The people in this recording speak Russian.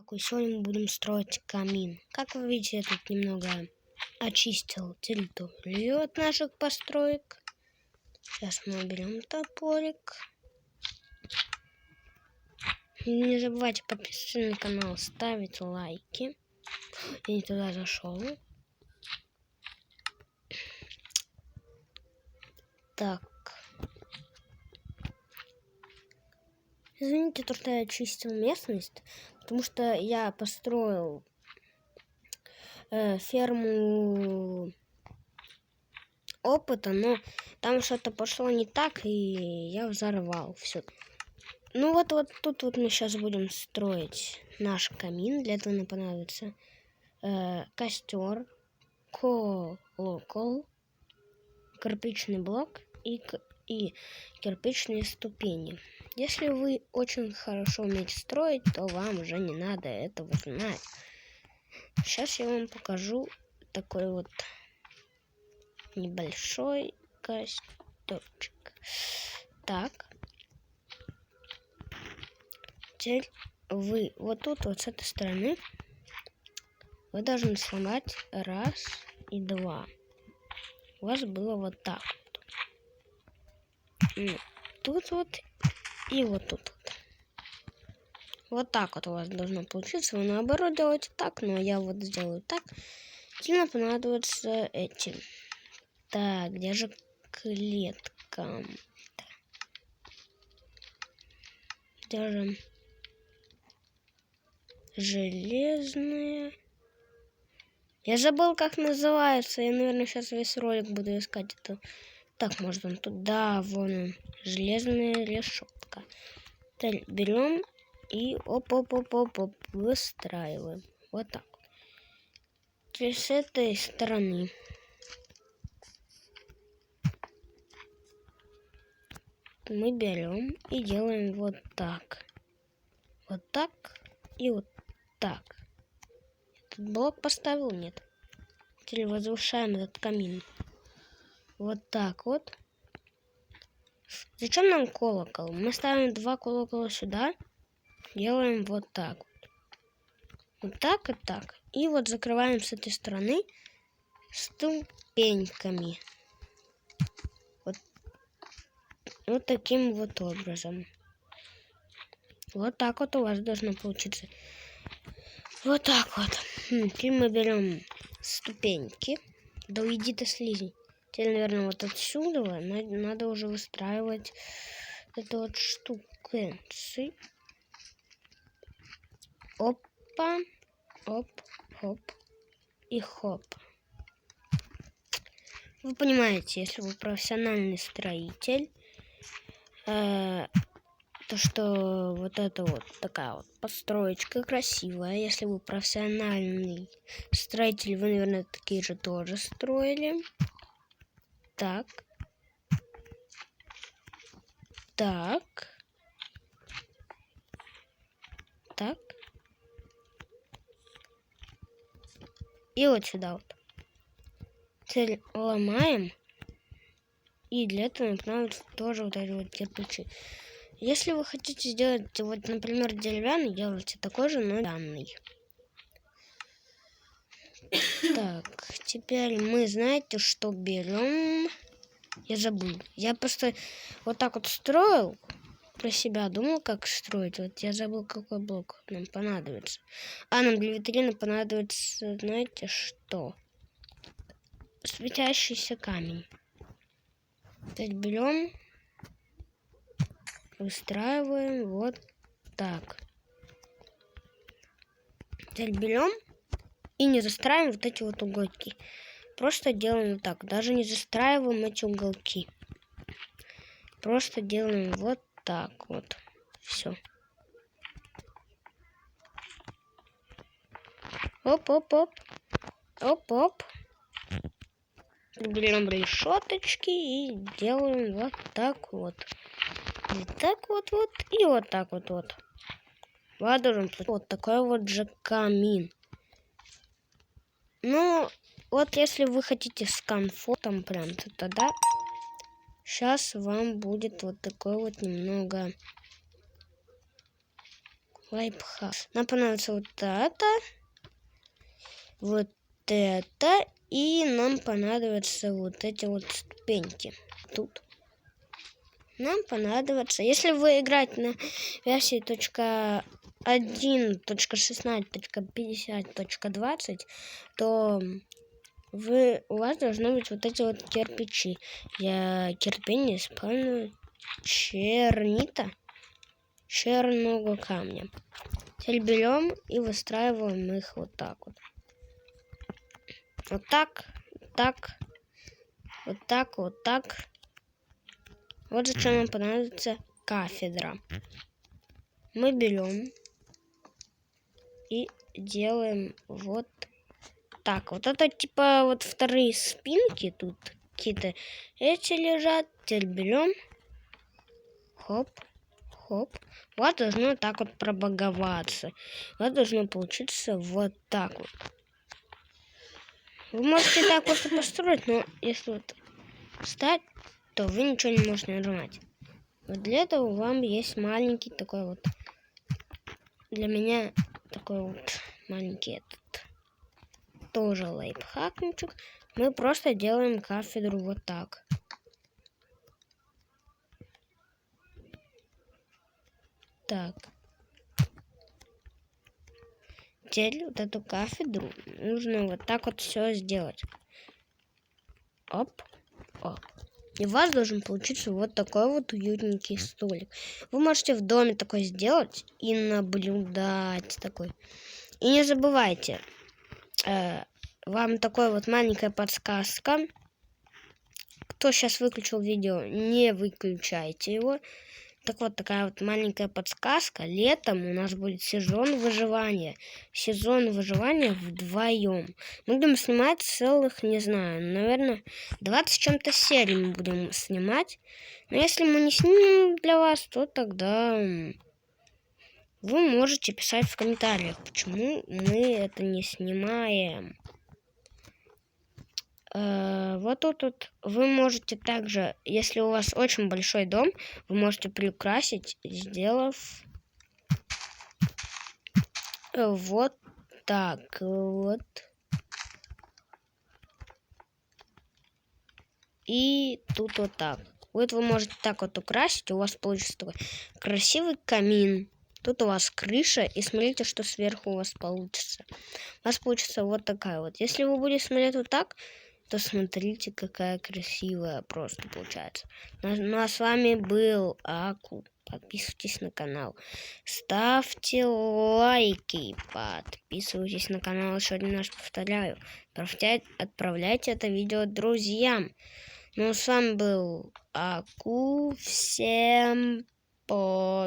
какой сегодня мы будем строить камин. Как вы видите, я тут немного очистил территорию от наших построек. Сейчас мы берем топорик. Не забывайте подписываться на канал, ставить лайки. Я не туда зашел. Так. Извините, то, что я очистил местность, потому что я построил ферму опыта, но там что-то пошло не так, и я взорвал все. Ну вот тут мы сейчас будем строить наш камин. Для этого нам понадобится костер, колокол, кирпичный блок и кирпичные ступени. Если вы очень хорошо умеете строить, то вам уже не надо этого знать. Сейчас я вам покажу такой вот небольшой костерчик. Так. Теперь вы вот тут, вот с этой стороны, вы должны сломать раз и два. У вас было вот так вот. Тут вот и вот тут вот. Вот так вот у вас должно получиться. Вы наоборот делаете так, но я вот сделаю так. Сильно понадобятся эти. Так, где же клетка? Где же железные? Я забыл, как называется. Я, наверное, сейчас весь ролик буду искать это. Так, может он тут? Да, вон он. Железная решетка. Теперь берем и оп-оп-оп-оп-оп выстраиваем. Вот так. Теперь с этой стороны. Мы берем и делаем вот так. Вот так и вот так. Этот блок поставил? Нет. Теперь возвышаем этот камин. Вот так вот. Зачем нам колокол? Мы ставим два колокола сюда. Делаем вот так вот. Вот так и так. И вот закрываем с этой стороны ступеньками. Вот таким вот образом. Вот так вот у вас должно получиться. Вот так вот. Теперь мы берем ступеньки. Да уйди ты, слизень. Теперь, наверное, вот отсюда надо уже выстраивать эту вот штукенцию. Опа, оп, хоп и хоп. Вы понимаете, если вы профессиональный строитель, то что вот это вот такая вот построечка красивая. Если вы профессиональный строитель, вы, наверное, такие же тоже строили. Так. Так. Так. И вот сюда вот. Теперь ломаем. И для этого нам понадобятся тоже вот эти вот кирпичи. Если вы хотите сделать, вот, например, деревянный, делайте такой же, но деревянный. Так, теперь мы, знаете, что берем? Я забыл. Я просто вот так вот строил, про себя думал, как строить. Вот я забыл, какой блок нам понадобится. А нам для витрины понадобится, знаете, что? Светящийся камень. Теперь берем, выстраиваем вот так. Теперь берем и не застраиваем вот эти вот уголки. Просто делаем вот так. Даже не застраиваем эти уголки. Просто делаем вот так вот. Все. Оп-оп-оп. Оп-оп. Берем решеточки и делаем вот так вот. И так вот и вот так вот. Вот такой вот же камин. Ну, вот если вы хотите с комфортом прям, то тогда сейчас вам будет вот такой вот немного лайфхак. Нам понадобится вот это, и нам понадобятся вот эти вот ступеньки. Тут нам понадобится, если вы играете на версии .1.16.50.20, то у вас должны быть вот эти вот кирпичи. Я кирпич не использую. Черного камня. Теперь берем и выстраиваем их вот так вот. Вот так. Вот зачем нам понадобится кафедра. Мы берем и делаем вот так. Вот это типа вот вторые спинки тут какие-то эти лежат. Теперь берем. Хоп. У вас должно так вот пробаговаться. У вас должно получиться вот так вот. Вы можете так просто построить, но если вот встать, то вы ничего не можете нажимать. Вот для этого вам есть маленький такой вот. Для меня такой вот маленький этот. Тоже лайфхакничек. Мы просто делаем кафедру вот так. Так. Теперь вот эту кафедру нужно вот так вот все сделать. Оп. И у вас должен получиться вот такой вот уютненький столик. Вы можете в доме такой сделать и наблюдать такой. И не забывайте, вам такой вот маленькая подсказка. Кто сейчас выключил видео, не выключайте его. Так вот, такая вот маленькая подсказка. Летом у нас будет сезон выживания. Сезон выживания вдвоем. Мы будем снимать целых, не знаю, наверное, 20 с чем-то серий мы будем снимать. Но если мы не снимем для вас, то тогда вы можете писать в комментариях, почему мы это не снимаем. Вот тут вы можете также, если у вас очень большой дом, вы можете приукрасить, сделав вот так вот. И тут вот так. Вот вы можете так вот украсить, у вас получится такой красивый камин. Тут у вас крыша, и смотрите, что сверху у вас получится. У вас получится вот такая вот. Если вы будете смотреть вот так, то смотрите, какая красивая просто получается. Ну а с вами был Аку. Подписывайтесь на канал. Ставьте лайки. Подписывайтесь на канал. Еще один раз повторяю. Отправляйте это видео друзьям. Ну а с вами был Аку. Всем покедова.